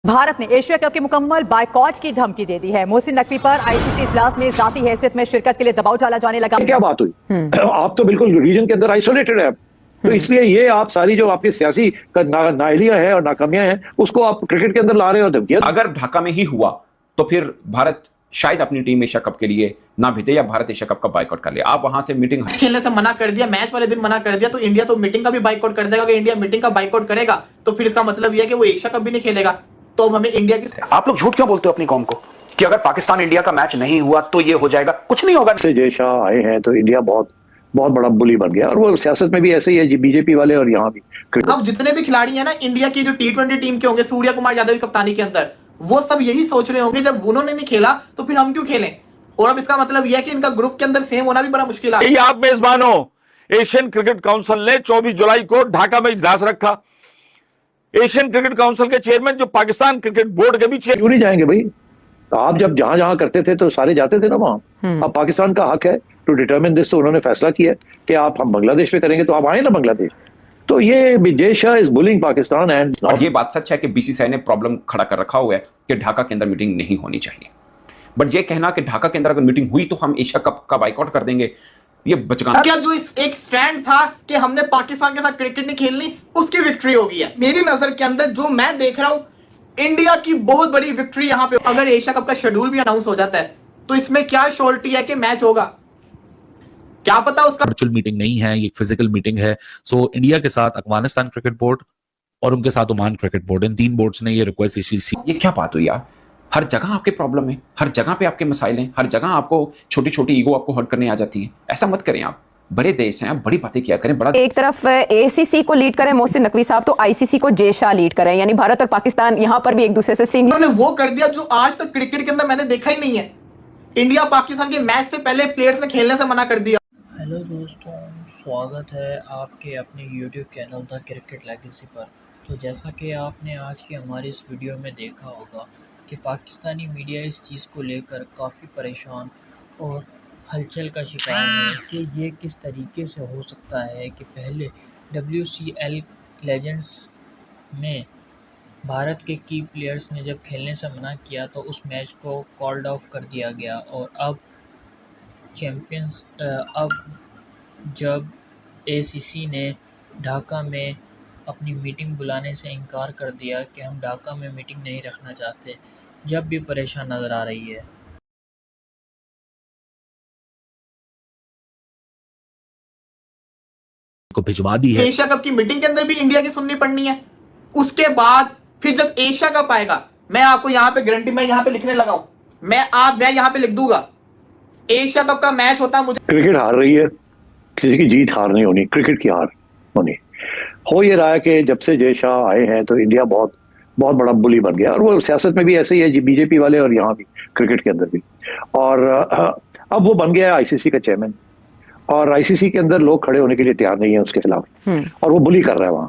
भारत ने Asia cup के मुकम्मल बायकॉट की धमकी दे दी है। मोहसिन नकवी पर आईसीसी इजलास में जाती हैसियत में शिरकत के लिए दबाव डाला जाने लगा। क्या बात हुई? आप तो बिल्कुल रीजन के अंदर आइसोलेटेड है, तो इसलिए ये आप सारी जो आपकी सियासी नाअहलियां हैं और नाकामियां हैं उसको आप क्रिकेट के अंदर ला रहे हो धमकियां। अगर ढाका में ही हुआ तो फिर भारत शायद अपनी टीम एशिया कप के लिए ना भेजे या भारत एशिया कप का बाइकआउट कर ले। आप वहां से मीटिंग खेलने से मना कर दिया, मैच वाले दिन मना कर दिया, तो इंडिया तो मीटिंग का भी बाइकआउट कर देगा। अगर इंडिया मीटिंग का बाइकआउट करेगा तो फिर इसका मतलब यह है कि वो एशिया कप भी नहीं खेलेगा। तो हमें इंडिया की आप लोग झूठ क्यों बोलते हो अपनी कौम को कि अगर पाकिस्तान इंडिया का मैच नहीं हुआ तो ये हो जाएगा? कुछ नहीं होगा। जय शाह आए हैं तो इंडिया बहुत बड़ा बुली बन गया, और वो सियासत में भी ऐसे ही है, बीजेपी वाले और यहाँ भी। अब जितने भी खिलाड़ी हैं ना इंडिया की जो T20 टीम के होंगे, सूर्य कुमार यादव की कप्तानी के अंदर, वो सब यही सोच रहे होंगे जब उन्होंने नहीं खेला तो फिर हम क्यों खेलें। और अब इसका मतलब यह है कि इनका ग्रुप के अंदर सेम होना भी बड़ा मुश्किल है। आप मेजबान हो। एशियन क्रिकेट काउंसिल ने 24 जुलाई को ढाका में इजलास रखा। एशियन क्रिकेट काउंसिल के चेयरमैन जो पाकिस्तान क्रिकेट बोर्ड के भी क्यों नहीं जाएंगे भाई? आप जब जहां करते थे तो सारे जाते थे ना वहां। अब पाकिस्तान का हक है टू डिटरमिन दिस, तो उन्होंने फैसला किया कि आप हम बांग्लादेश में करेंगे, तो आप आए ना बांग्लादेश। तो ये Jay Shah is bullying Pakistan and ये बात सच है कि बीसीसीआई ने प्रॉब्लम खड़ा कर रखा हुआ है कि ढाका के अंदर मीटिंग नहीं होनी चाहिए। बट ये कहना कि ढाका के अंदर अगर मीटिंग हुई तो हम एशिया कप का बाइकआउट कर देंगे, ये बचकाना। क्या जो इस एक स्टैंड था कि हमने पाकिस्तान के साथ क्रिकेट नहीं खेलनी, उसकी विक्ट्री हो गई है। मेरी नजर के अंदर जो मैं देख रहा हूं, इंडिया की बहुत बड़ी विक्ट्री यहां पे। अगर एशिया कप का शेड्यूल भी अनाउंस हो जाता है तो इसमें क्या श्योरिटी है कि मैच होगा? क्या पता उसका वर्चुअल मीटिंग नहीं है, ये फिजिकल मीटिंग है। सो इंडिया के साथ अफगानिस्तान क्रिकेट बोर्ड और उनके साथ ओमान क्रिकेट बोर्ड, इन 3 बोर्ड्स ने ये रिक्वेस्ट इसी। ये क्या बात हुई यार? हर जगह आपके प्रॉब्लम है, हर जगह पे आपके मसाइल हैं, हर जगह आपको छोटी छोटी ईगो आपको हर्ट करने आ जाती है। ऐसा मत करें आप, बड़े देश हैं, आप बड़ी बातें किया करें। बड़ा एक तरफ एसीसी को लीड करें मोहसिन नकवी साहब, तो आईसीसी को जय शाह लीड करें, यानी भारत और पाकिस्तान यहां पर भी एक दूसरे से सिंग। उन्होंने वो कर दिया जो आज तक क्रिकेट के अंदर मैंने देखा ही नहीं है। इंडिया पाकिस्तान के मैच से पहले प्लेयर्स ने खेलने से मना कर दिया। हेलो दोस्तों, स्वागत है आपके अपने YouTube channel the cricket legacy पर। तो जैसा कि आपने आज की हमारी इस वीडियो में देखा होगा कि पाकिस्तानी मीडिया इस चीज़ को लेकर काफ़ी परेशान और हलचल का शिकार है कि ये किस तरीके से हो सकता है कि पहले WCL लेजेंड्स में भारत के की प्लेयर्स ने जब खेलने से मना किया तो उस मैच को कॉल्ड ऑफ कर दिया गया, और अब जब ACC ने ढाका में अपनी मीटिंग बुलाने से इनकार कर दिया कि हम ढाका में मीटिंग नहीं रखना चाहते, जब भी परेशान नज़र आ रही है। को भिजवा दी है। एशिया कप की मीटिंग के अंदर भी इंडिया की सुननी पड़नी है। उसके बाद फिर जब एशिया कप आएगा, मैं आपको यहाँ पे गारंटी, मैं यहाँ पे लिखने लगा हूँ, मैं यहाँ पे लिख दूंगा, एशिया कप का मैच होता मुझे। क्रिकेट हार रही है, किसी की जीत हार नहीं होनी, क्रिकेट की हार होनी। हो ये रहा है कि जब से जय शाह आए हैं तो इंडिया बहुत बड़ा बुली बन गया, और वो सियासत में भी ऐसे ही है, बीजेपी वाले और यहाँ भी क्रिकेट के अंदर भी। और अब वो बन गया है आईसीसी का चेयरमैन, और आईसीसी के अंदर लोग खड़े होने के लिए तैयार नहीं है उसके खिलाफ, और वो बुली कर रहा है वहां।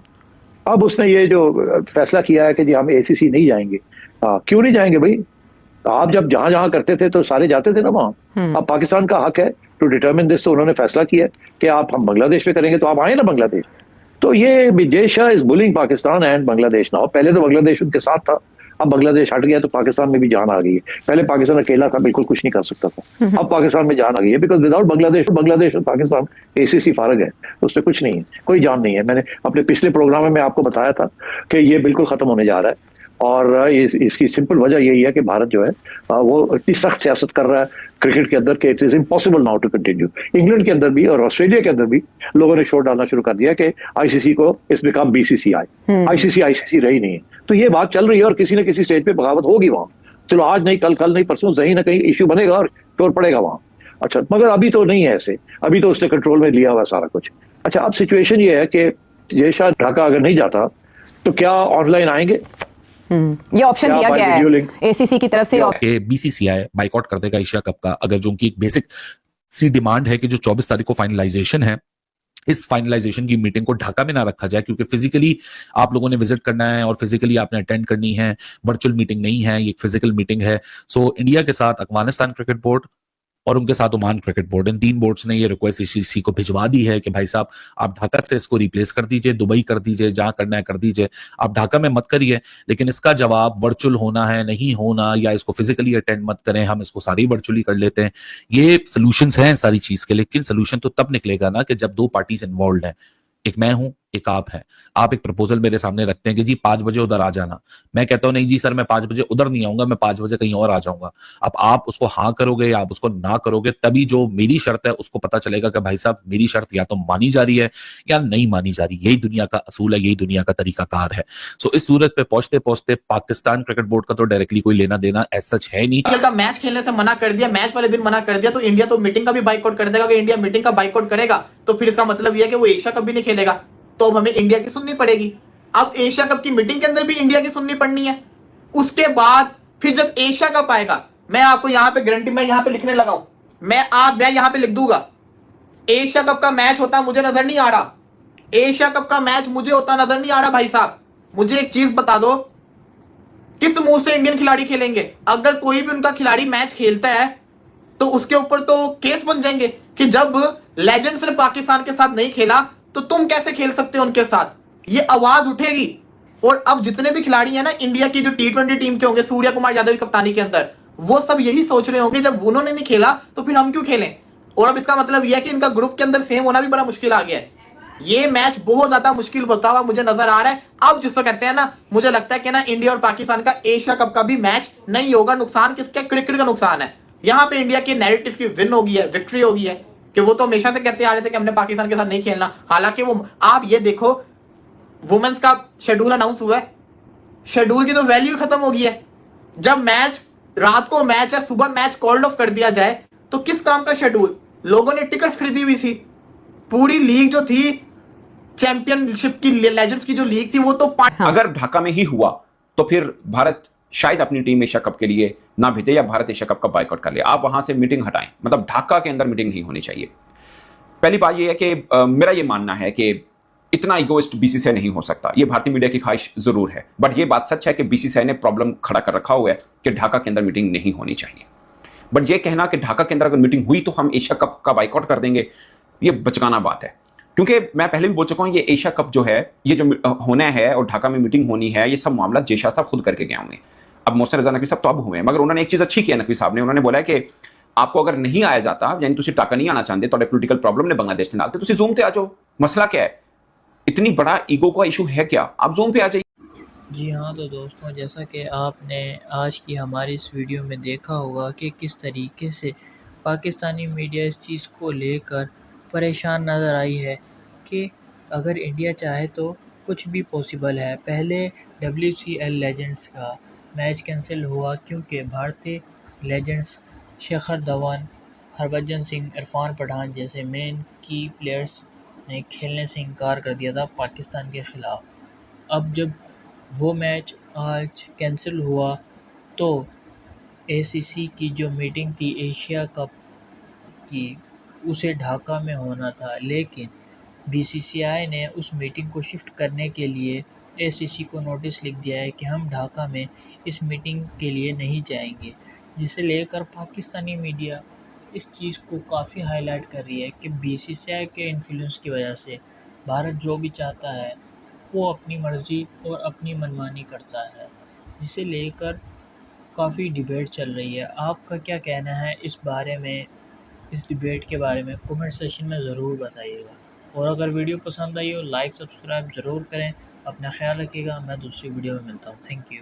अब उसने ये जो फैसला किया है कि जी हम ACC नहीं जाएंगे। क्यों नहीं जाएंगे भाई? आप जब जहां करते थे तो सारे जाते थे ना वहां। अब पाकिस्तान का हक है टू डिटरमिन दिस, तो उन्होंने फैसला किया कि आप हम बांग्लादेश में करेंगे, तो आप आए ना बांग्लादेश। तो ये Jay Shah is bullying Pakistan and Bangladesh now. पहले तो बांग्लादेश उनके साथ था, अब बांग्लादेश हट गया तो पाकिस्तान में भी जान आ गई है। पहले पाकिस्तान अकेला था, बिल्कुल कुछ नहीं कर सकता था, अब पाकिस्तान में जान आ गई है, बिकॉज विदाउट बांग्लादेश और पाकिस्तान ACC फारग है, उसमें कुछ नहीं है, कोई जान नहीं है। मैंने अपने पिछले प्रोग्राम में मैं आपको बताया था कि ये बिल्कुल खत्म होने जा रहा है, और इसकी सिंपल वजह यही है कि भारत जो है वो इतनी सख्त सियासत कर रहा है क्रिकेट के अंदर कि it is impossible now to continue. England के अंदर भी और ऑस्ट्रेलिया के अंदर भी लोगों ने शोर डालना शुरू कर दिया कि आईसीसी को इस बिकम BCCI। आईसीसी रही नहीं है, तो ये बात चल रही है, और किसी न किसी स्टेज पे बगावत होगी वहां। चलो आज नहीं, कल नहीं, परसों कहीं ना कहीं इश्यू बनेगा और शोर पड़ेगा वहां। अच्छा, मगर अभी तो नहीं है ऐसे, अभी तो उसने कंट्रोल में लिया हुआ सारा कुछ। अच्छा, अब सिचुएशन ये है कि जय शाह ढाका अगर नहीं जाता तो क्या ऑनलाइन आएंगे? ये ऑप्शन दिया गया है ACC की तरफ से कि BCCI बाइकआउट कर देगा एशिया कप का, अगर जो उनकी एक बेसिक सी डिमांड है कि जो 24 तारीख को फाइनलाइजेशन है, इस फाइनलाइजेशन की मीटिंग को ढाका में ना रखा जाए, क्योंकि फिजिकली आप लोगों ने विजिट करना है और फिजिकली आपने अटेंड करनी है। वर्चुअल मीटिंग नहीं है, ये एक फिजिकल मीटिंग है। सो इंडिया के साथ अफगानिस्तान क्रिकेट बोर्ड और उनके साथ ओमान क्रिकेट बोर्ड, इन 3 बोर्ड्स ने ये रिक्वेस्ट ICC को भिजवा दी है कि भाई साहब आप ढाका से इसको रिप्लेस कर दीजिए, दुबई कर दीजिए, जहां करना है कर दीजिए, आप ढाका में मत करिए। लेकिन इसका जवाब वर्चुअल होना है, नहीं होना, या इसको फिजिकली अटेंड मत करें, हम इसको सारी वर्चुअली कर लेते हैं। ये सोल्यूशंस हैं सारी चीज के, लेकिन सोल्यूशन तो तब निकलेगा ना कि जब 2 पार्टीज इन्वॉल्व हैं, एक मैं हूं, एक आप हैं। आप एक प्रपोजल मेरे सामने रखते हैं कि जी 5 बजे उधर आ जाना, मैं कहता हूं नहीं जी सर मैं 5 बजे उधर नहीं आऊंगा, मैं 5 बजे कहीं और आ जाऊंगा। अब आप उसको हाँ करोगे या आप उसको ना करोगे, तभी जो मेरी शर्त है उसको पता चलेगा कि भाई साहब मेरी शर्त या तो मानी जा रही है या नहीं मानी जा रही। यही दुनिया का असूल है, यही दुनिया का तरीकाकार है। सो इस सूरत पे पहुंचते पहुंचते पाकिस्तान क्रिकेट बोर्ड का तो डायरेक्टली कोई लेना देना एज सच है नहीं। आईपीएल का मैच खेलने से मना कर दिया, मैच वाले दिन मना कर दिया, तो इंडिया तो मीटिंग का भी बाइकआउट कर देगा। अगर इंडिया मीटिंग का बाइकआउट करेगा तो फिर इसका मतलब यह है कि वो एशिया कप भी नहीं खेलेगा, तो अब हमें इंडिया की सुननी पड़ेगी। अब एशिया कप की मीटिंग के अंदर भी इंडिया की सुननी पड़नी है। उसके बाद फिर जब एशिया कप आएगा, मैं आपको यहां पे गारंटी, मैं यहां पे लिखने लगा हूं, मैं यहां पे लिख दूंगा, एशिया कप का मैच होता मुझे नजर नहीं आ रहा, एशिया कप का मैच मुझे होता नजर नहीं आ रहा। भाई साहब मुझे एक चीज बता दो, किस मुंह से इंडियन खिलाड़ी खेलेंगे? अगर कोई भी उनका खिलाड़ी मैच खेलता है तो उसके ऊपर तो केस बन जाएंगे कि जब लेजेंड्स ने पाकिस्तान के साथ नहीं खेला तो तुम कैसे खेल सकते हो उनके साथ, ये आवाज उठेगी। और अब जितने भी खिलाड़ी हैं ना इंडिया की, जो T20 टीम के होंगे सूर्य कुमार यादव की कप्तानी के अंदर, वो सब यही सोच रहे होंगे जब उन्होंने नहीं खेला तो फिर हम क्यों खेलें। और अब इसका मतलब यह है कि इनका ग्रुप के अंदर सेम होना भी बड़ा मुश्किल आ गया है। ये मैच बहुत ज्यादा मुश्किल होता हुआ मुझे नजर आ रहा है। अब जिसको कहते हैं ना, मुझे लगता है कि ना इंडिया और पाकिस्तान का एशिया कप का भी मैच नहीं होगा। नुकसान किसका? क्रिकेट का नुकसान है। यहाँ पे इंडिया के नैरेटिव की विन होगी है, विक्ट्री होगी है, कि वो तो हमेशा से कहते आ रहे थे कि हमने पाकिस्तान के साथ नहीं खेलना। हालांकि वो, आप ये देखो, वुमेन्स का शेड्यूल अनाउंस हुआ है, शेड्यूल की तो वैल्यू खत्म हो गई है। जब मैच रात को मैच है, सुबह मैच कॉल्ड ऑफ कर दिया जाए तो किस काम का शेड्यूल? लोगों ने टिकट्स खरीदी हुई थी, पूरी लीग जो थी चैंपियनशिप की, लेजेंड्स की जो लीग थी, वो तो अगर ढाका में ही हुआ तो फिर भारत शायद अपनी टीम एशिया कप के लिए ना भेजे, या भारत एशिया कप का बायकॉट कर ले। आप वहां से मीटिंग हटाएं, मतलब ढाका के अंदर मीटिंग नहीं होनी चाहिए। पहली बात यह है कि मेरा यह मानना है कि इतना इगोइस्ट बीसीसीआई नहीं हो सकता। यह भारतीय मीडिया की ख्वाहिश जरूर है, बट यह बात सच है कि बीसीसीआई ने प्रॉब्लम खड़ा कर रखा हुआ है कि ढाका के अंदर मीटिंग नहीं होनी चाहिए। बट यह कहना कि ढाका के अंदर अगर मीटिंग हुई तो हम एशिया कप का बायकॉट कर देंगे, यह बचकाना बात है। क्योंकि मैं पहले भी बोल चुका हूं, ये एशिया कप जो है, ये जो होना है और ढाका में मीटिंग होनी है, ये सब मामला जय शाह साहब खुद करके गए होंगे। अब मोहसिन रजा नकवी साहब तो अब हुए हैं, मगर उन्होंने एक चीज अच्छी की है नकवी साहब ने, उन्होंने बोला है कि आपको अगर नहीं आया जाता, यानी तुसी टाका नहीं आना चाहते, तो पॉलिटिकल प्रॉब्लम ने बांग्लादेश के नाल, तो तुसी जूम पे आ जाओ, मसला क्या है? इतनी बड़ा ईगो का इशू है क्या? आप जूम पे आ जाइए। जी हाँ, तो दोस्तों जैसा कि आपने आज की हमारी इस वीडियो में देखा होगा कि किस तरीके से पाकिस्तानी मीडिया इस चीज़ को लेकर परेशान नज़र आई है कि अगर इंडिया चाहे तो कुछ भी पॉसिबल है। पहले WCL लेजेंड्स का मैच कैंसिल हुआ क्योंकि भारतीय लेजेंड्स शिखर धवन, हरभजन सिंह, इरफान पठान जैसे मेन की प्लेयर्स ने खेलने से इनकार कर दिया था पाकिस्तान के ख़िलाफ़। अब जब वो मैच आज कैंसिल हुआ तो ACC की जो मीटिंग थी एशिया कप की, उसे ढाका में होना था, लेकिन BCCI ने उस मीटिंग को शिफ्ट करने के लिए ACC को नोटिस लिख दिया है कि हम ढाका में इस मीटिंग के लिए नहीं जाएंगे, जिसे लेकर पाकिस्तानी मीडिया इस चीज़ को काफ़ी हाईलाइट कर रही है कि BCCI के इन्फ्लुएंस की वजह से भारत जो भी चाहता है वो अपनी मर्ज़ी और अपनी मनमानी करता है, जिसे लेकर काफ़ी डिबेट चल रही है। आपका क्या कहना है इस बारे में, इस डिबेट के बारे में? कमेंट सेक्शन में ज़रूर बताइएगा। और अगर वीडियो पसंद आई हो लाइक सब्सक्राइब ज़रूर करें। अपना ख्याल रखिएगा। मैं दूसरी वीडियो में मिलता हूँ। Thank you.